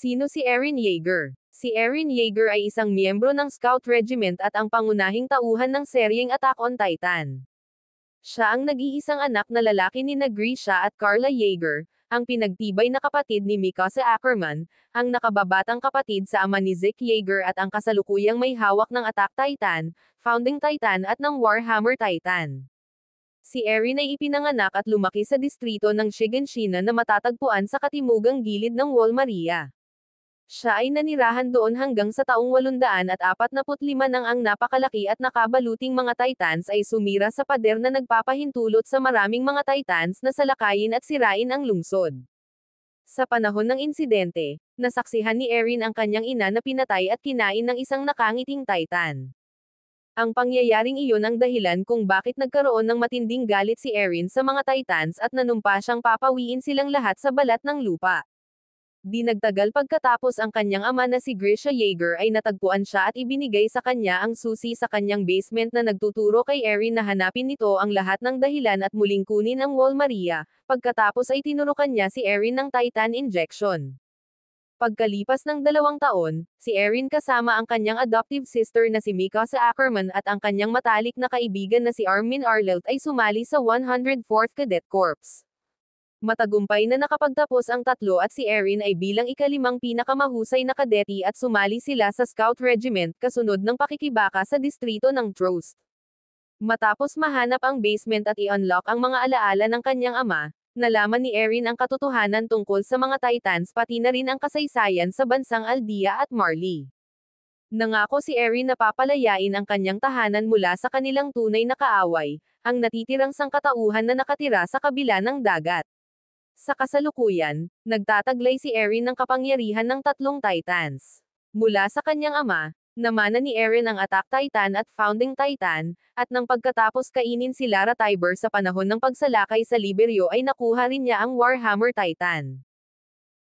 Sino si Eren Yeager? Si Eren Yeager ay isang miyembro ng Scout Regiment at ang pangunahing tauhan ng seryeng Attack on Titan. Siya ang nag-iisang anak na lalaki ni Grisha at Carla Yeager, ang pinagtibay na kapatid ni Mikasa Ackerman, ang nakababatang kapatid sa ama ni Zeke Yeager at ang kasalukuyang may hawak ng Attack Titan, Founding Titan at ng Warhammer Titan. Si Eren ay ipinanganak at lumaki sa distrito ng Shiganshina na matatagpuan sa katimugang gilid ng Wall Maria. Siya ay nanirahan doon hanggang sa taong 845 nang ang napakalaki at nakabaluting mga Titans ay sumira sa pader na nagpapahintulot sa maraming mga Titans na salakayin at sirain ang lungsod. Sa panahon ng insidente, nasaksihan ni Eren ang kanyang ina na pinatay at kinain ng isang nakangiting Titan. Ang pangyayaring iyon ang dahilan kung bakit nagkaroon ng matinding galit si Eren sa mga Titans at nanumpa siyang papawiin silang lahat sa balat ng lupa. Di nagtagal pagkatapos ang kanyang ama na si Grisha Yeager ay natagpuan siya at ibinigay sa kanya ang susi sa kanyang basement na nagtuturo kay Eren na hanapin nito ang lahat ng dahilan at muling kunin ang Wall Maria, pagkatapos ay tinurukan niya si Eren ng Titan Injection. Pagkalipas ng 2 taon, si Eren kasama ang kanyang adoptive sister na si Mikasa Ackerman at ang kanyang matalik na kaibigan na si Armin Arlelt ay sumali sa 104th Cadet Corps. Matagumpay na nakapagtapos ang tatlo at si Eren ay bilang ika-5 pinakamahusay na kadeti at sumali sila sa Scout Regiment kasunod ng pakikibaka sa distrito ng Trost. Matapos mahanap ang basement at i-unlock ang mga alaala ng kanyang ama, nalaman ni Eren ang katotohanan tungkol sa mga Titans pati na rin ang kasaysayan sa bansang Aldea at Marley. Nangako si Eren na papalayain ang kanyang tahanan mula sa kanilang tunay na kaaway, ang natitirang sangkatauhan na nakatira sa kabila ng dagat. Sa kasalukuyan, nagtataglay si Eren ng kapangyarihan ng 3 Titans. Mula sa kanyang ama, namana ni Eren ang Attack Titan at Founding Titan, at nang pagkatapos kainin si Lara Tiber sa panahon ng pagsalakay sa Liberio ay nakuha rin niya ang Warhammer Titan.